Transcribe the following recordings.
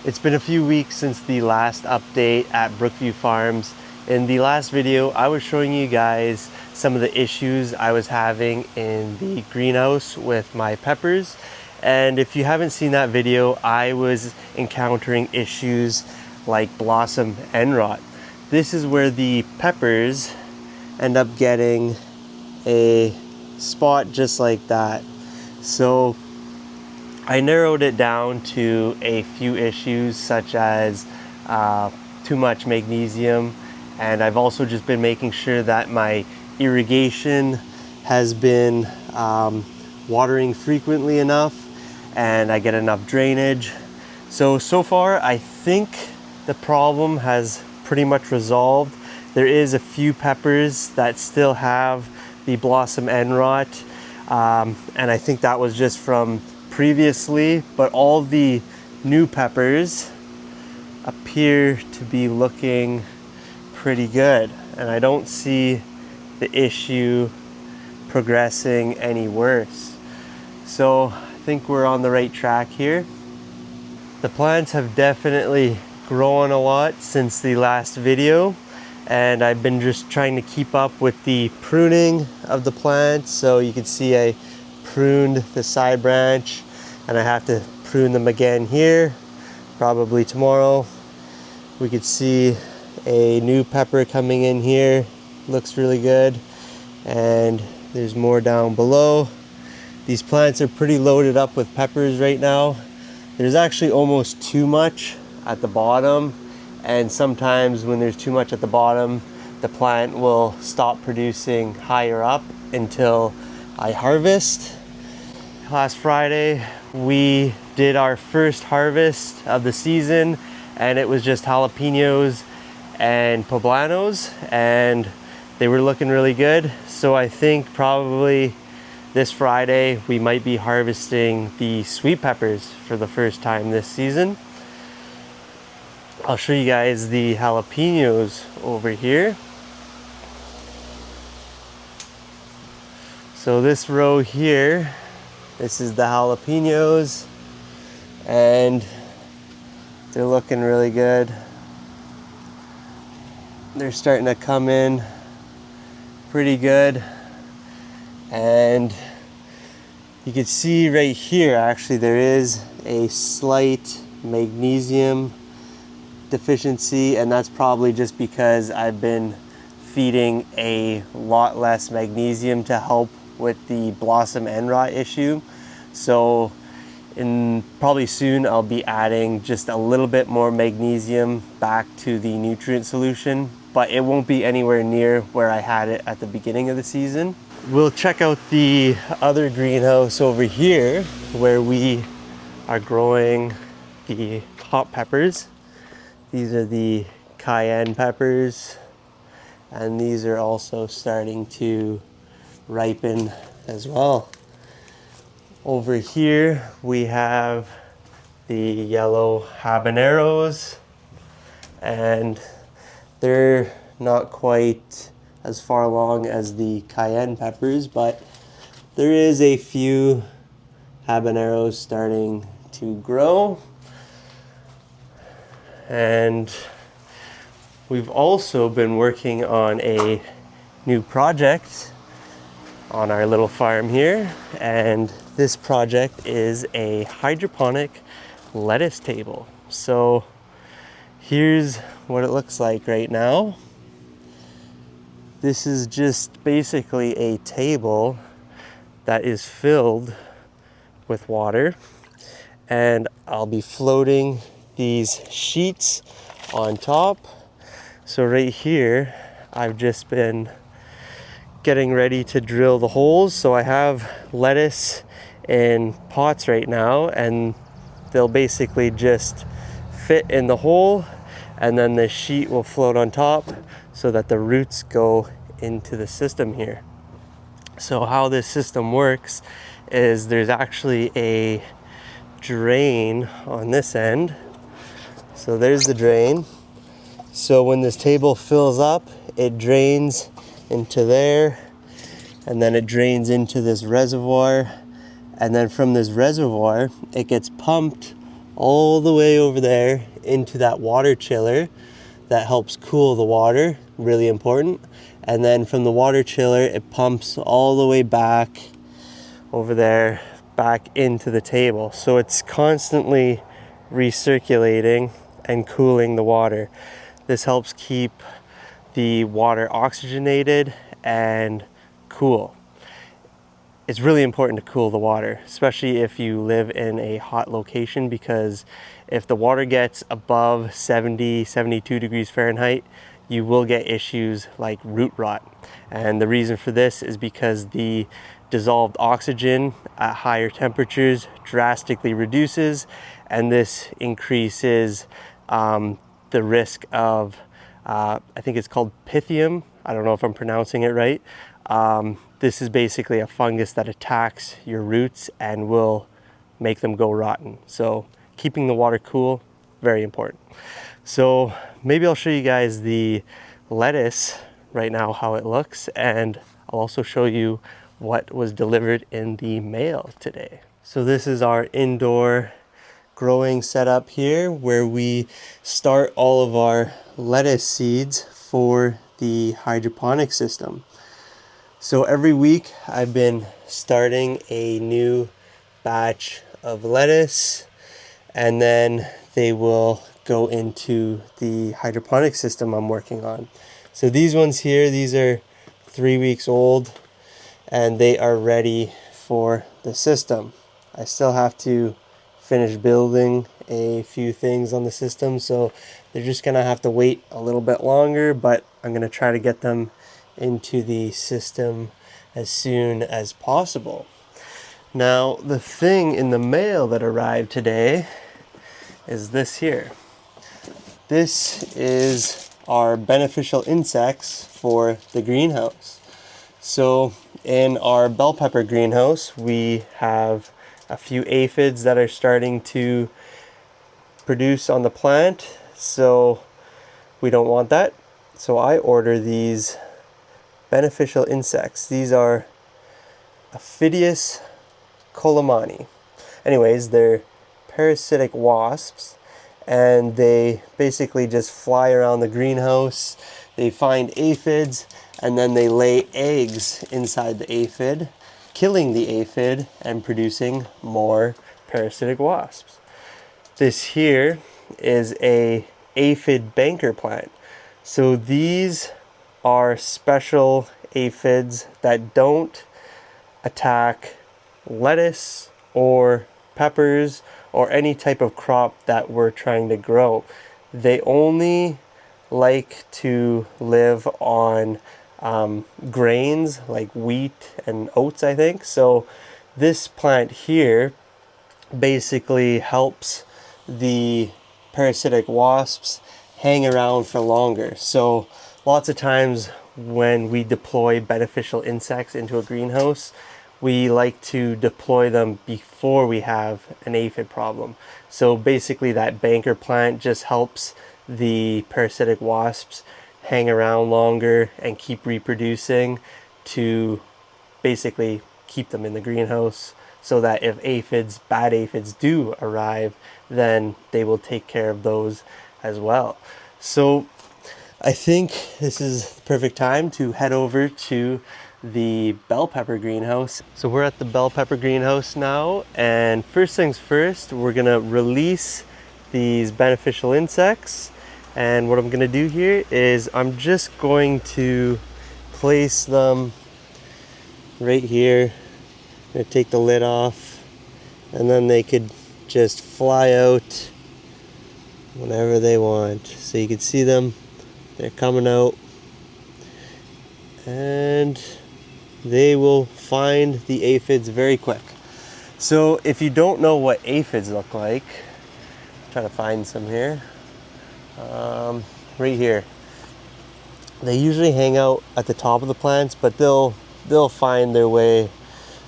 It's been a few weeks since the last update at Brookview Farms. In the last video, I was showing you guys some of the issues I was having in the greenhouse with my peppers. And if you haven't seen that video, I was encountering issues like blossom end rot. This is where the peppers end up getting a spot just like that. So I narrowed it down to a few issues such as too much magnesium, and I've also just been making sure that my irrigation has been watering frequently enough and I get enough drainage. So far I think the problem has pretty much resolved. There is a few peppers that still have the blossom end rot, and I think that was just from previously, but all the new peppers appear to be looking pretty good, and I don't see the issue progressing any worse. So I think we're on the right track here. The plants have definitely grown a lot since the last video, and I've been just trying to keep up with the pruning of the plants. So you can see I pruned the side branch, and I have to prune them again here, probably tomorrow. We could see a new pepper coming in here, looks really good, and there's more down below. These plants are pretty loaded up with peppers right now. There's actually almost too much at the bottom, and sometimes when there's too much at the bottom, the plant will stop producing higher up until I harvest. Last Friday, we did our first harvest of the season, and it was just jalapenos and poblanos, and they were looking really good. So I think probably this Friday we might be harvesting the sweet peppers for the first time this season. I'll show you guys the jalapenos over here. So this row here, this is the jalapenos, and they're looking really good. They're starting to come in pretty good, and you can see right here actually there is a slight magnesium deficiency, and that's probably just because I've been feeding a lot less magnesium to help with the blossom end rot issue. So probably soon I'll be adding just a little bit more magnesium back to the nutrient solution, but it won't be anywhere near where I had it at the beginning of the season. We'll check out the other greenhouse over here where we are growing the hot peppers. These are the cayenne peppers, and these are also starting to ripen as well. Over here we have the yellow habaneros, and they're not quite as far along as the cayenne peppers, but there is a few habaneros starting to grow. And we've also been working on a new project on our little farm here, and this project is a hydroponic lettuce table. So here's what it looks like right now. This is just basically a table that is filled with water, and I'll be floating these sheets on top. So right here I've just been getting ready to drill the holes. So I have lettuce in pots right now, and they'll basically just fit in the hole, and then the sheet will float on top so that the roots go into the system here. So how this system works is there's actually a drain on this end. So there's the drain. So when this table fills up, it drains into there, and then it drains into this reservoir, and then from this reservoir it gets pumped all the way over there into that water chiller that helps cool the water, really important. And then from the water chiller, it pumps all the way back over there, back into the table. So it's constantly recirculating and cooling the water. This helps keep the water oxygenated and cool. It's really important to cool the water, especially if you live in a hot location, because if the water gets above 70, 72 degrees Fahrenheit, you will get issues like root rot. And the reason for this is because the dissolved oxygen at higher temperatures drastically reduces, and this increases the risk of, I think it's called Pythium. I don't know if I'm pronouncing it right. This is basically a fungus that attacks your roots and will make them go rotten. So keeping the water cool, very important. So maybe I'll show you guys the lettuce right now, how it looks, and I'll also show you what was delivered in the mail today. So this is our indoor growing setup here, where we start all of our lettuce seeds for the hydroponic system. So every week I've been starting a new batch of lettuce, and then they will go into the hydroponic system I'm working on. So these ones here, these are 3 weeks old, and they are ready for the system. I still have to finish building a few things on the system, so they're just gonna have to wait a little bit longer, but I'm gonna try to get them into the system as soon as possible. Now, the thing in the mail that arrived today is this here. This is our beneficial insects for the greenhouse. So in our bell pepper greenhouse, we have a few aphids that are starting to produce on the plant, so we don't want that. So I order these beneficial insects. These are Aphidius colemani. Anyways, they're parasitic wasps, and they basically just fly around the greenhouse. They find aphids, and then they lay eggs inside the aphid, killing the aphid and producing more parasitic wasps. This here is a aphid banker plant. So these are special aphids that don't attack lettuce or peppers or any type of crop that we're trying to grow. They only like to live on grains like wheat and oats, I think. So this plant here basically helps the parasitic wasps hang around for longer. So lots of times when we deploy beneficial insects into a greenhouse, we like to deploy them before we have an aphid problem. So basically that banker plant just helps the parasitic wasps hang around longer and keep reproducing to basically keep them in the greenhouse, so that if aphids, bad aphids do arrive, then they will take care of those as well. So I think this is the perfect time to head over to the bell pepper greenhouse. So we're at the bell pepper greenhouse now, and first things first, we're gonna release these beneficial insects. And what I'm gonna do here is I'm just going to place them right here. I'm gonna take the lid off, and then they could just fly out whenever they want. So you can see them, they're coming out, and they will find the aphids very quick. So if you don't know what aphids look like, I'm trying to find some here. Right here. They usually hang out at the top of the plants, but they'll find their way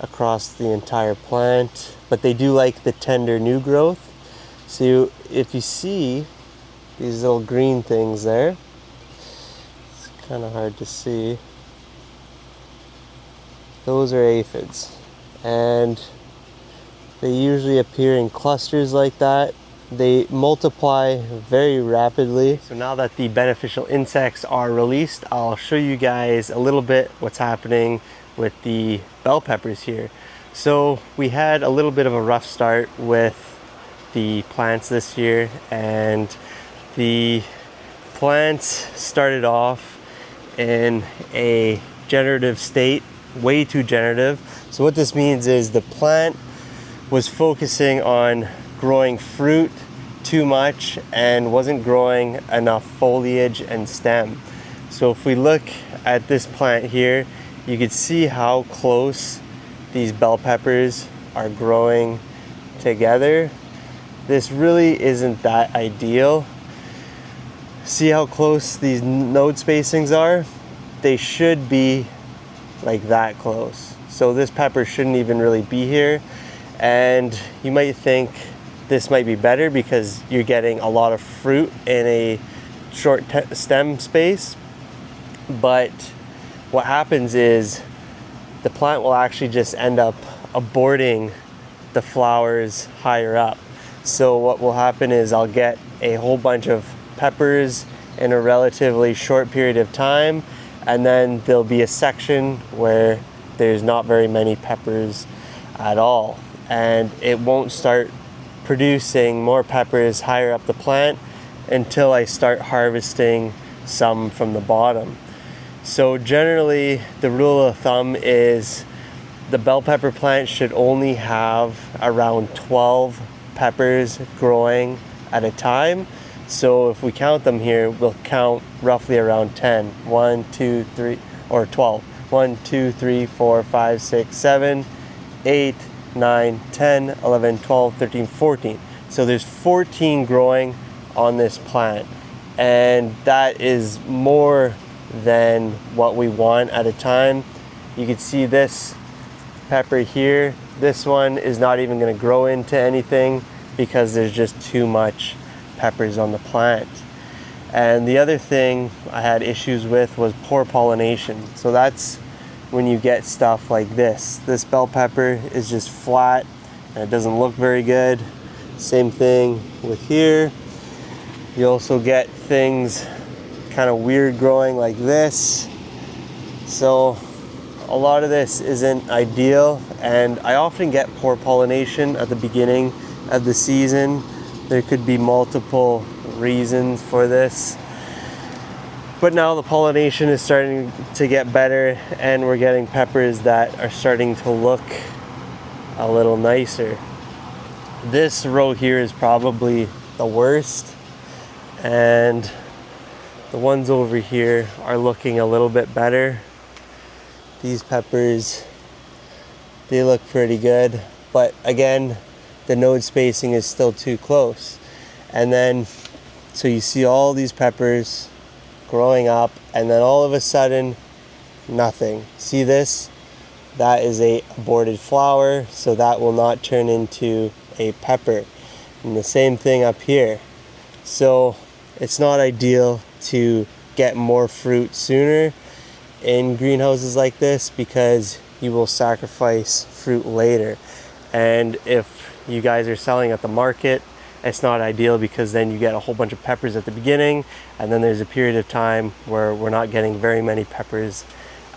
across the entire plant. But they do like the tender new growth. So if you see these little green things there, it's kind of hard to see. Those are aphids, and they usually appear in clusters like that. they multiply very rapidly. So now that the beneficial insects are released, I'll show you guys a little bit what's happening with the bell peppers here. So we had a little bit of a rough start with the plants this year, and the plants started off in a generative state, way too generative. So what this means is the plant was focusing on growing fruit too much and wasn't growing enough foliage and stem. So if we look at this plant here, you can see how close these bell peppers are growing together. This really isn't that ideal. See how close these node spacings are? They should be like that close. So this pepper shouldn't even really be here. And you might think this might be better because you're getting a lot of fruit in a short stem space. But what happens is the plant will actually just end up aborting the flowers higher up. So what will happen is I'll get a whole bunch of peppers in a relatively short period of time, and then there'll be a section where there's not very many peppers at all, and it won't start producing more peppers higher up the plant until I start harvesting some from the bottom. So generally the rule of thumb is the bell pepper plant should only have around 12 peppers growing at a time. So if we count them here, we'll count roughly around 10. 1, 2, 3, or 12. 1, 2, 3, 4, 5, 6, 7, 8, 9, 10, 11, 12, 13, 14. So there's 14 growing on this plant, and that is more than what we want at a time. You can see this pepper here. This one is not even going to grow into anything because there's just too much peppers on the plant. And the other thing I had issues with was poor pollination. So that's when you get stuff like this. This bell pepper is just flat and it doesn't look very good. Same thing with here. You also get things kind of weird growing like this. So a lot of this isn't ideal, and I often get poor pollination at the beginning of the season. There could be multiple reasons for this, but now the pollination is starting to get better and we're getting peppers that are starting to look a little nicer. This row here is probably the worst, and the ones over here are looking a little bit better. These peppers, they look pretty good, but again, the node spacing is still too close. And then, so you see all these peppers growing up, and then all of a sudden, nothing. See this? That is a aborted flower, so that will not turn into a pepper. And the same thing up here. So it's not ideal to get more fruit sooner in greenhouses like this because you will sacrifice fruit later. And if you guys are selling at the market, it's not ideal because then you get a whole bunch of peppers at the beginning, and then there's a period of time where we're not getting very many peppers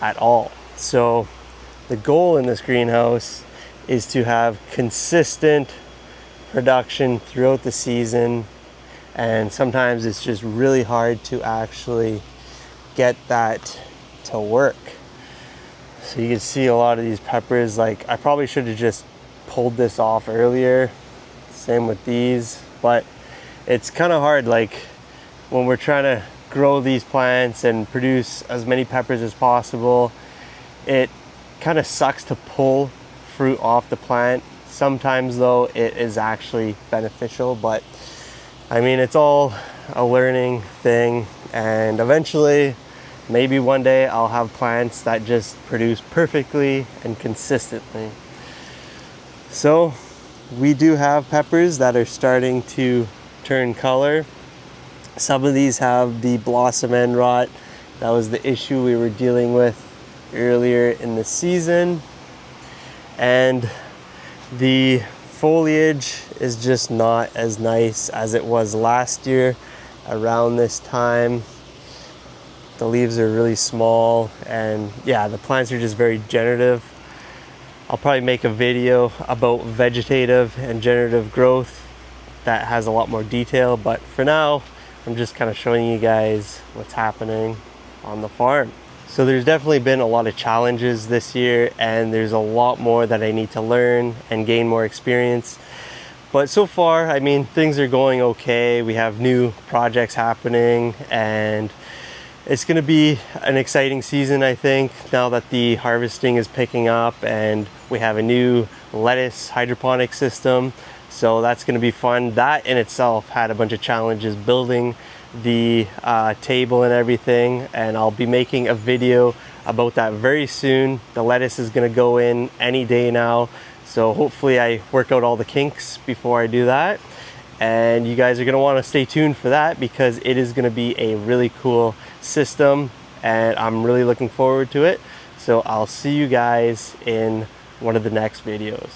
at all. So the goal in this greenhouse is to have consistent production throughout the season, and sometimes it's just really hard to actually get that to work. So you can see a lot of these peppers, like I probably should have just pulled this off earlier. Same with these, but it's kind of hard, like when we're trying to grow these plants and produce as many peppers as possible, it kind of sucks to pull fruit off the plant. Sometimes though it is actually beneficial, but I mean, it's all a learning thing, and eventually maybe one day I'll have plants that just produce perfectly and consistently. So we do have peppers that are starting to turn color. Some of these have the blossom end rot. That was the issue we were dealing with earlier in the season. And the foliage is just not as nice as it was last year around this time. The leaves are really small, and yeah, the plants are just very generative. I'll probably make a video about vegetative and generative growth that has a lot more detail, but for now I'm just kind of showing you guys what's happening on the farm. So there's definitely been a lot of challenges this year, and there's a lot more that I need to learn and gain more experience. But so far, I mean, things are going okay. We have new projects happening, and it's going to be an exciting season, I think, now that the harvesting is picking up and we have a new lettuce hydroponic system. So that's going to be fun. That in itself had a bunch of challenges building the table and everything, and I'll be making a video about that very soon. The lettuce is going to go in any day now, so hopefully I work out all the kinks before I do that, and you guys are going to want to stay tuned for that because it is going to be a really cool system and I'm really looking forward to it. So I'll see you guys in one of the next videos.